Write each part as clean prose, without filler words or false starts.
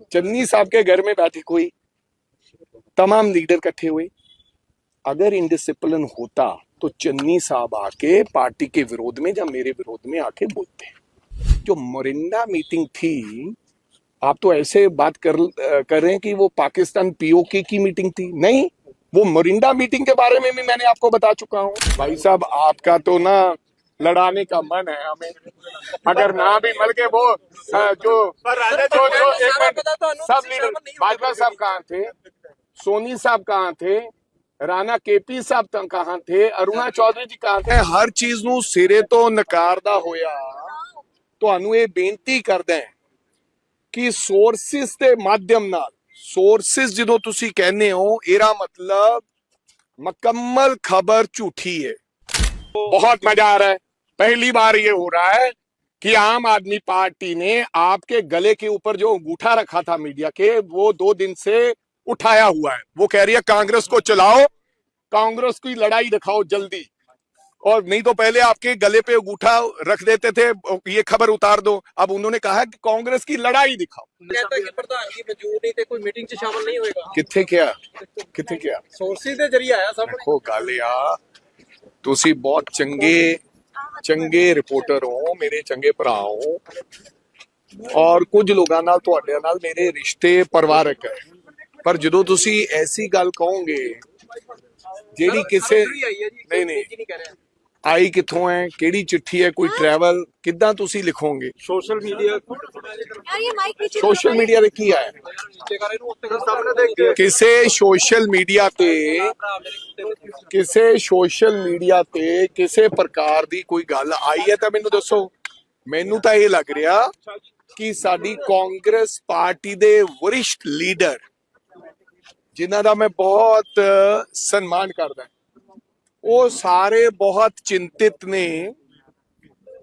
चन्नी साहब के घर में बैठक हुई, तमाम लीडर इकट्ठे हुए। अगर इनडिसिप्लिन होता तो चन्नी साहब आके पार्टी के विरोध में या मेरे विरोध में आके बोलते। जो मोरिंडा मीटिंग थी, आप तो ऐसे बात कर रहे हैं कि वो पाकिस्तान पीओके की मीटिंग थी। नहीं, वो मोरिंडा मीटिंग के बारे में भी मैंने आपको बता चुका हूं। भाई साहब, आपका तो ना लड़ाने का मन है हमें, अगर ना भी मिल के वो जो एक मिनट, सब लीडर, बाजवा साहब कहाँ थे, सोनी साहब कहाँ थे, राणा केपी साहब कहाँ थे, अरुणा चौधरी जी कहाँ थे। हर चीज ਨੂੰ ਸਿਰੇ ਤੋਂ ਨਕਾਰਦਾ ਹੋਇਆ ਤੁਹਾਨੂੰ ਇਹ ਬੇਨਤੀ ਕਰਦਾ ਹਾਂ ਕਿ ਸੋਰਸਿਸ ਦੇ ਮਾਧਿਅਮ ਨਾਲ, ਸੋਰਸਿਸ ਜਦੋਂ ਤੁਸੀਂ ਕਹਿੰਦੇ ਹੋ, ਇਹਦਾ मतलब मुकम्मल खबर झूठी है। बहुत मजा आ रहा है, पहली बार ये हो रहा है कि आम आदमी पार्टी ने आपके गले के ऊपर जो अंगूठा रखा था मीडिया के, वो 2 दिन से उठाया हुआ है। वो कह रही है कांग्रेस को चलाओ, कांग्रेस की लड़ाई दिखाओ जल्दी, और नहीं तो पहले आपके गले पे अंगूठा रख देते थे, ये खबर उतार दो। अब उन्होंने कहा कि कांग्रेस की लड़ाई दिखाओ। कहता कि प्रधान की मौजूद नहीं थे, कोई मीटिंग च शामिल नहीं होएगा। किथे क्या सोर्सिस ਦੇ ਜਰੀਏ ਆਇਆ ਸਭ। देखो गालिया, ਤੁਸੀਂ ਬਹੁਤ ਚੰਗੇ ਰਿਪੋਰਟਰ ਹੋ, ਮੇਰੇ ਚੰਗੇ ਭਰਾ ਹੋ, ਔਰ ਕੁਝ ਲੋਕਾਂ ਨਾਲ ਤੁਹਾਡੇ ਨਾਲ ਮੇਰੇ ਰਿਸ਼ਤੇ ਪਰਿਵਾਰਕ ਹੈ। ਪਰ ਜਦੋਂ ਤੁਸੀਂ ਐਸੀ ਗੱਲ ਕਹੋਗੇ ਜਿਹੜੀ ਕਿਸੇ ਨਹੀਂ ਆਈ ਕਿੱਥੋਂ ਹੈ, ਕਿਹੜੀ ਚਿੱਠੀ ਹੈ, ਕੋਈ ਟਰੈਵਲ, ਕਿੱਦਾਂ ਤੁਸੀਂ ਲਿਖੋਗੇ? ਸੋਸ਼ਲ ਮੀਡੀਆ ਤੇ ਕੀ ਆਇਆ? ਕਿਸੇ ਸੋਸ਼ਲ ਮੀਡੀਆ ਤੇ ਕਿਸੇ ਪ੍ਰਕਾਰ ਦੀ ਕੋਈ ਗੱਲ ਆਈ ਹੈ ਤਾਂ ਮੈਨੂੰ ਦੱਸੋ। ਮੈਨੂੰ ਤਾਂ ਇਹ ਲੱਗ ਰਿਹਾ ਕਿ ਸਾਡੀ ਕਾਂਗਰਸ ਪਾਰਟੀ ਦੇ ਵਰਿष्ठ ਲੀਡਰ, ਜਿਨ੍ਹਾਂ ਦਾ ਮੈਂ ਬਹੁਤ ਸਨਮਾਨ ਕਰਦਾ, ਉਹ ਸਾਰੇ ਬਹੁਤ ਚਿੰਤਿਤ ਨੇ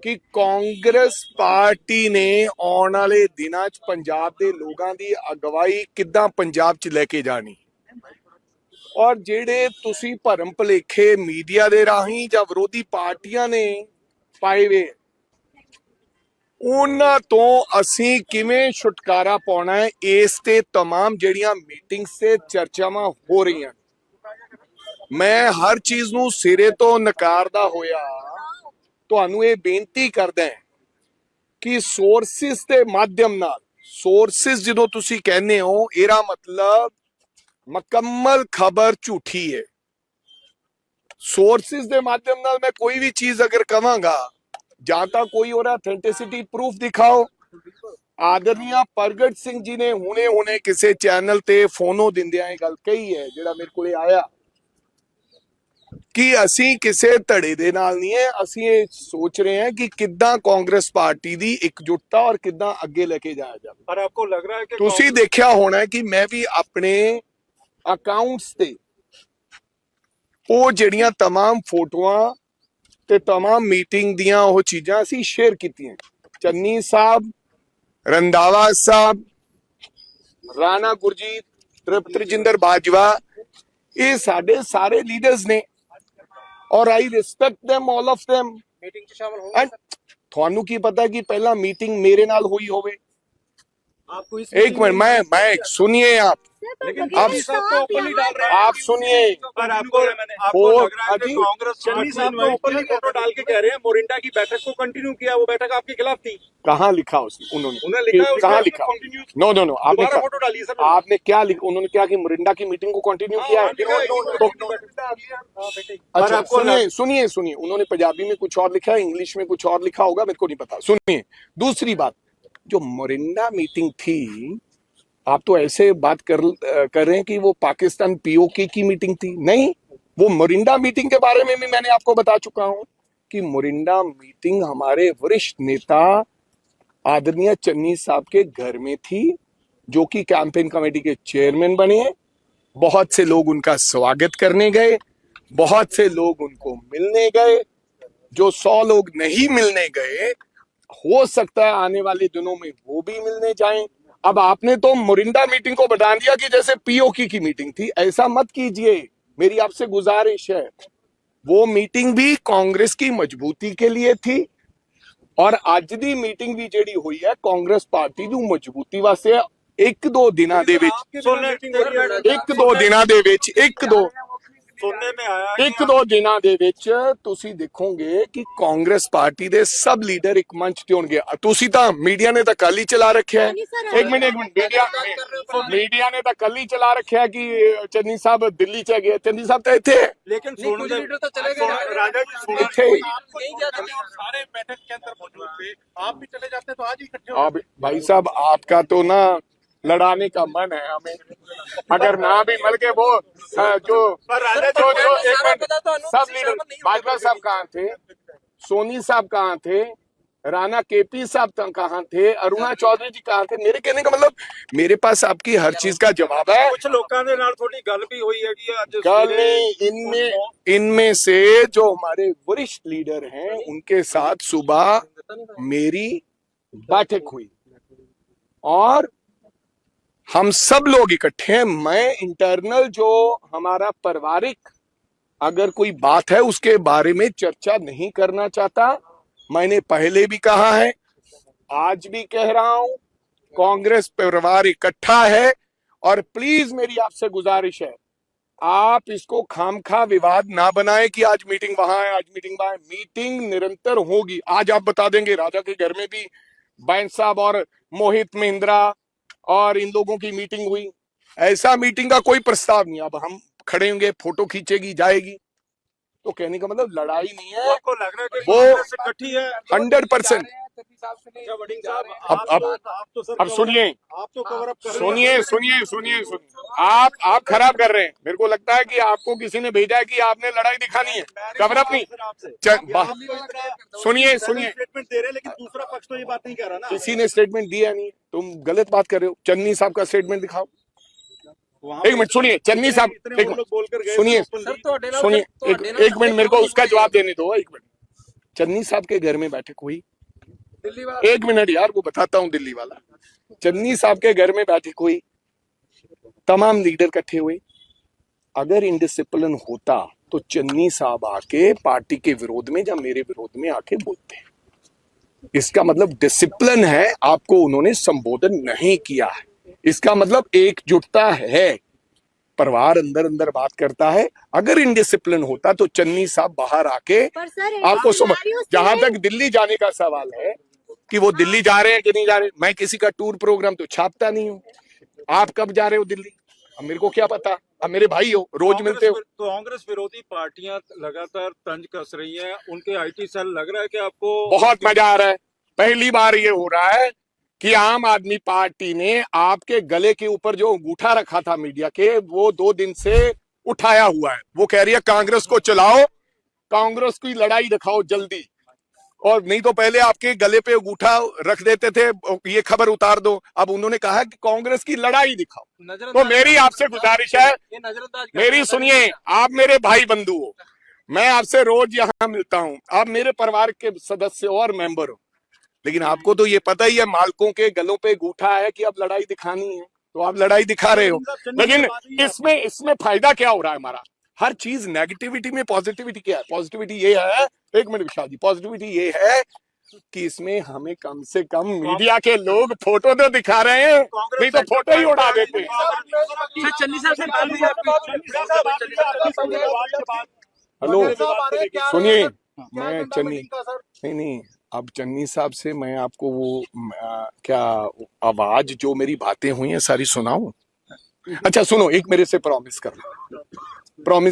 ਕਿ ਕਾਂਗਰਸ ਪਾਰਟੀ ਨੇ ਆਉਣ ਵਾਲੇ ਦਿਨਾਂ 'ਚ ਪੰਜਾਬ ਦੇ ਲੋਕਾਂ ਦੀ ਅਗਵਾਈ ਕਿੱਦਾਂ ਪੰਜਾਬ 'ਚ ਲੈ ਕੇ ਜਾਣੀ। ਔਰ ਜਿਹੜੇ ਤੁਸੀਂ ਭਰਮ ਭੁਲੇਖੇ ਮੀਡੀਆ ਦੇ ਰਾਹੀਂ ਜਾਂ ਵਿਰੋਧੀ ਪਾਰਟੀਆਂ ਨੇ ਪਾਏ ਵੇ, ਉਹਨਾਂ ਤੋਂ ਅਸੀਂ ਕਿਵੇਂ ਛੁਟਕਾਰਾ ਪਾਉਣਾ ਹੈ, ਇਸ ਤੇ तमाम ਜਿਹੜੀਆਂ ਮੀਟਿੰਗਸ ਤੇ ਚਰਚਾਵਾਂ ਹੋ ਰਹੀਆਂ। ਮੈਂ ਹਰ ਚੀਜ਼ ਨੂੰ ਸਿਰੇ ਤੋਂ ਨਕਾਰਦਾ ਹੋਇਆ ਤੁਹਾਨੂੰ ਇਹ ਬੇਨਤੀ ਕਰਦਾ ਹਾਂ ਕਿ ਸੋਰਸਿਸ ਦੇ ਮਾਧਿਅਮ ਨਾਲ, ਸੋਰਸਿਸ ਜਦੋਂ ਤੁਸੀਂ ਕਹਿੰਦੇ ਹੋ, ਇਹਦਾ मतलब ਮੁਕੰਮਲ ਖਬਰ ਝੂਠੀ ਹੈ। ਸੋਰਸਿਸ ਦੇ ਮਾਧਿਅਮ ਨਾਲ ਮੈਂ ਕੋਈ ਵੀ ਚੀਜ਼ ਅਗਰ ਕਵਾਂਗਾ, ਜਾਂ ਤਾਂ ਕੋਈ ਉਹਦਾ ਅਥੈਂਟਿਸਿਟੀ ਪ੍ਰੂਫ ਦਿਖਾਓ। ਆਦਰਨੀਆ ਪ੍ਰਗਟ ਸਿੰਘ ਜੀ ਨੇ ਹੁਣੇ ਕਿਸੇ ਚੈਨਲ ਤੇ ਫੋਨੋ ਦਿੰਦਿਆਂ ਇਹ ਗੱਲ ਕਹੀ ਹੈ, ਜਿਹੜਾ ਮੇਰੇ ਕੋਲੇ ਆਇਆ, ਕਿ ਅਸੀਂ ਕਿਸੇ ਧੜੇ ਦੇ ਨਾਲ ਨਹੀਂ ਹੈ, ਅਸੀਂ ਇਹ ਸੋਚ ਰਹੇ ਹਾਂ ਕਿ ਕਿੱਦਾਂ ਕਾਂਗਰਸ ਪਾਰਟੀ ਦੀ ਇਕਜੁੱਟਤਾ ਔਰ ਕਿੱਦਾਂ ਅੱਗੇ ਲੈ ਕੇ ਜਾਇਆ ਜਾਵੇ। ਪਰ ਆਪਕੋ ਲੱਗ ਰਿਹਾ ਹੈ ਕਿ ਤੁਸੀਂ ਦੇਖਿਆ ਹੋਣਾ ਕਿ ਮੈਂ ਵੀ ਆਪਣੇ ਅਕਾਊਂਟਸ ਤੇ ਉਹ ਜਿਹੜੀਆਂ तमाम ਫੋਟੋਆਂ ਤੇ तमाम ਮੀਟਿੰਗ ਦੀਆਂ ਉਹ ਚੀਜ਼ਾਂ ਅਸੀਂ ਸ਼ੇਅਰ ਕੀਤੀਆਂ। ਚੰਨੀ ਸਾਹਿਬ, ਰੰਧਾਵਾ ਸਾਹਿਬ, ਰਾਣਾ ਗੁਰਜੀਤ, ਤ੍ਰਿਪਤ ਰਜਿੰਦਰ ਬਾਜਵਾ, ਇਹ ਸਾਡੇ ਸਾਰੇ ਲੀਡਰਸ ਨੇ, ਔਰ I respect them, all of them। Meeting ਚ ਸ਼ਾਮਲ ਹੋਣਗੇ। ਤੁਹਾਨੂੰ ਕੀ ਪਤਾ ਕਿ ਪਹਿਲਾਂ ਮੀਟਿੰਗ ਮੇਰੇ ਨਾਲ ਹੋਈ ਹੋਵੇ? आपको इस एक मिनट, मैं सुनिए, आप सुनिए। पर आपको लग रहा है कि कांग्रेस चन्नी साहब तो ओपनली फोटो डाल के कह रहे हैं मोरिंडा की बैठक को कंटिन्यू किया, वो बैठक आपके खिलाफ थी। कहाँ लिखा उन्होंने लिखा है, कहाँ लिखा? नो आपने फोटो डाली सर। आपने क्या लिखा? उन्होंने क्या कि मोरिंडा की मीटिंग को कंटिन्यू किया है। अच्छा, सुनिए, उन्होंने पंजाबी में कुछ और लिखा है, इंग्लिश में कुछ और लिखा होगा, मेरे को नहीं पता। सुनिए, दूसरी बात, जो मोरिंडा मीटिंग थी, आप तो ऐसे बात कर रहे हैं कि वो पाकिस्तान पीओके की मीटिंग थी। नहीं, वो मोरिंडा मीटिंग के बारे में भी मैंने आपको बता चुका हूं कि मोरिंडा मीटिंग हमारे वरिष्ठ नेता आदरणीय चन्नी साहब के घर में थी, जो कि कैंपेन कमेटी के चेयरमैन बने। बहुत से लोग उनका स्वागत करने गए, बहुत से लोग उनको मिलने गए। जो 100 लोग नहीं मिलने गए, हो सकता है आने वाले दिनों में वो भी मिलने जाएं। अब आपने तो मोरिंडा मीटिंग को बता दिया कि जैसे पीओके की मीटिंग थी। ऐसा मत कीजिए, मेरी आपसे गुजारिश है। वो मीटिंग भी कांग्रेस की मजबूती के लिए थी, और ਅੱਜ ਦੀ ਮੀਟਿੰਗ ਵੀ ਜਿਹੜੀ ਹੋਈ ਹੈ ਕਾਂਗਰਸ ਪਾਰਟੀ ਦੀ ਮਜ਼ਬੂਤੀ ਵਾਸਤੇ। ਇੱਕ ਦੋ ਦਿਨਾਂ ਦੇ ਵਿੱਚ ਇੱਕ ਦੋ ਦਿਨਾਂ ਦੇ ਵਿੱਚ सुनने में आया ਇੱਕ ਦੋ ਦਿਨਾਂ ਦੇ ਵਿੱਚ ਤੁਸੀਂ ਦੇਖੋਗੇ ਕਿ ਕਾਂਗਰਸ ਪਾਰਟੀ ਦੇ ਸਭ ਲੀਡਰ ਇੱਕ ਮੰਚ ਤੇ ਹੋਣਗੇ। ਤੁਸੀਂ ਤਾਂ ਮੀਡੀਆ ਨੇ ਤਾਂ ਕੱਲ ਹੀ ਚਲਾ ਰੱਖਿਆ ਹੈ। ਇੱਕ ਮਿੰਟ ਮੀਡੀਆ ਨੇ ਤਾਂ ਕੱਲ ਹੀ ਚਲਾ ਰੱਖਿਆ ਹੈ ਕਿ ਚੰਨੀ ਸਾਹਿਬ ਦਿੱਲੀ ਚ ਗਏ। ਚੰਨੀ ਸਾਹਿਬ ਤਾਂ ਇੱਥੇ है। लेकिन लीडर तो चले गए राजा जी, ਇੱਥੇ ही। सारे बैठक के अंदर मौजूद थे, आप भी चले जाते तो आज ही इकट्ठे आप भाई साहब आपका तो ना लड़ाने का मन है हमें, अगर ना भी मिल के वो जो एक मिनट, सब लीडर भाजपा साहब कहाँ थे, सोनी साहब कहाँ थे, राणा केपी साहब कहाँ थे, अरुणा चौधरी जी कहाँ थे। मेरे कहने का मतलब मेरे पास आपकी हर चीज का जवाब है। कुछ लोगों के नाल थोड़ी गल भी हुई है कि आज कल इनमें से जो हमारे वरिष्ठ लीडर हैं उनके साथ सुबह मेरी बैठक हुई और हम सब लोग इकट्ठे हैं। मैं इंटरनल जो हमारा पारिवारिक अगर कोई बात है उसके बारे में चर्चा नहीं करना चाहता। मैंने पहले भी कहा है, आज भी कह रहा हूं, कांग्रेस परिवार इकट्ठा है और प्लीज मेरी आपसे गुजारिश है, आप इसको खामखा विवाद ना बनाएं कि आज मीटिंग वहां है, आज मीटिंग वहां है। मीटिंग निरंतर होगी। आज आप बता देंगे राजा के घर में भी बैंस साहब और मोहित महिंद्रा और इन लोगों की मीटिंग हुई। ऐसा मीटिंग का कोई प्रस्ताव नहीं। अब हम खड़े होंगे, फोटो खींचेगी जाएगी, तो कहने का मतलब लड़ाई नहीं है। आपको लग रहा है कि वो कांग्रेस इकट्ठी है 100%। वडिंग साहब, अब अब सुनिए, आप तो कवर अप कर रहे हैं। सुनिए आप खराब कर रहे हैं। मेरे को लगता है कि आपको किसी ने भेजा है कि आपने लड़ाई दिखानी है, कवर अप नहीं। सुनिए स्टेटमेंट दे रहे हैं, लेकिन दूसरा पक्ष तो ये बात नहीं कह रहा ना। किसी ने स्टेटमेंट दिया नहीं, तुम गलत बात कर रहे हो। चन्नी साहब का स्टेटमेंट दिखाओ। एक मिनट सुनिए, चन्नी साहब सुनिए एक मिनट मेरे को उसका जवाब देने दो। एक मिनट, चन्नी साहब के घर में बैठक हुई। एक मिनट यार, वो बताता हूँ दिल्ली वाला। चन्नी साहब के घर में बैठक हुई, तमाम लीडर इकट्ठे हुए। अगर इनडिसिप्लिन होता तो चन्नी साहब आके पार्टी के विरोध में या मेरे विरोध में आके बोलते। इसका मतलब डिसिप्लिन है, आपको उन्होंने संबोधन नहीं किया है। इसका मतलब एकजुटता है, परिवार अंदर अंदर बात करता है। अगर इनडिसिप्लिन होता तो चन्नी साहब बाहर आके आपको समझ। जहां तक दिल्ली जाने का सवाल है कि वो दिल्ली जा रहे हैं कि नहीं जा रहे, मैं किसी का टूर प्रोग्राम तो छापता नहीं हूं। आप कब जा रहे हो दिल्ली, अब मेरे को क्या पता। अब मेरे भाई हो, रोज मिलते हो। कांग्रेस विरोधी पार्टियां लगातार तंज कस रही हैं, उनके आईटी सेल लग रहा है कि आपको बहुत मजा आ रहा है। पहली बार ये हो रहा है कि आम आदमी पार्टी ने आपके गले के ऊपर जो अंगूठा रखा था मीडिया के, वो 2 दिन से उठाया हुआ है। वो कह रही है कांग्रेस को चलाओ, कांग्रेस की लड़ाई दिखाओ जल्दी, और नहीं तो पहले आपके गले पे अंगूठा रख देते थे, ये खबर उतार दो। अब उन्होंने कहा कि कांग्रेस की लड़ाई दिखाओ। तो मेरी आपसे गुजारिश है, मेरी सुनिए, आप मेरे भाई बंधु हो, मैं आपसे रोज यहाँ मिलता हूँ, आप मेरे परिवार के सदस्य हो और मेंबर हो, लेकिन आपको तो ये पता ही है मालकों के गलों पे अंगूठा है कि अब लड़ाई दिखानी है, तो आप लड़ाई दिखा रहे हो। लेकिन इसमें फायदा क्या हो रहा है हमारा? हर चीज नेगेटिविटी में पॉजिटिविटी क्या है? पॉजिटिविटी ये है, एक मिनट विशाल जी, पॉजिटिविटी ये है कि इसमें हमें कम से कम मीडिया के लोग फोटो तो दिखा रहे हैं, नहीं तो फोटो ही उड़ा देते हैं। हेलो सुनिए, मैं चन्नी नहीं, अब चन्नी साहब से मैं आपको वो क्या आवाज जो मेरी बातें हुई हैं सारी सुनाऊं? अच्छा सुनो, एक मेरे से प्रॉमिस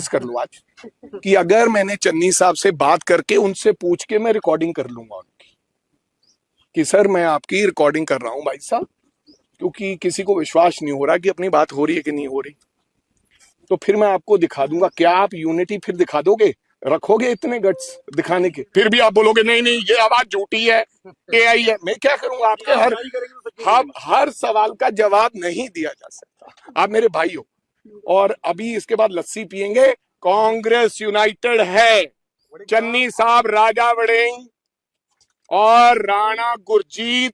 कर लो आज कि अगर मैंने चन्नी साहब से बात करके उनसे पूछ के मैं रिकॉर्डिंग कर लूंगा उनकी कि सर मैं आपकी रिकॉर्डिंग कर रहा हूं भाई साहब, क्योंकि किसी को विश्वास नहीं हो रहा कि अपनी बात हो रही है कि नहीं हो रही, तो फिर मैं आपको दिखा दूंगा। क्या आप यूनिटी फिर दिखा दोगे? रखोगे इतने गट्स दिखाने के? फिर भी आप बोलोगे नहीं ये आवाज झूठी है, एआई है। मैं क्या करूंगा? आपके हर सवाल का जवाब नहीं दिया जा सकता। आप मेरे भाई हो, और अभी इसके बाद लस्सी पियेंगे। कांग्रेस यूनाइटेड है। चन्नी साहब, राजा वड़िंग और राणा गुरजीत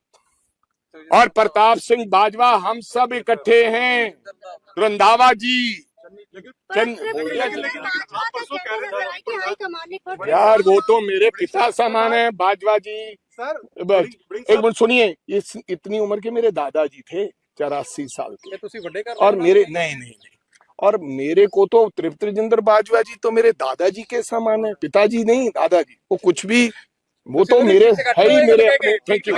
और प्रताप सिंह बाजवा, हम सब इकट्ठे हैं। रंधावा जी, यार वो तो मेरे पिता समान है बाजवा जी। एक मिनट सुनिए, इतनी उम्र के मेरे दादाजी थे 84 साल के। ਇਹ ਤੁਸੀਂ ਵੱਡੇ ਕਰ और मेरे नहीं, और मेरे को तो तृप्त राजेंद्र बाजवा जी तो मेरे दादाजी के समान है, पिताजी नहीं दादाजी, वो कुछ भी, वो तो मेरे है ही मेरे अपने। Thank you.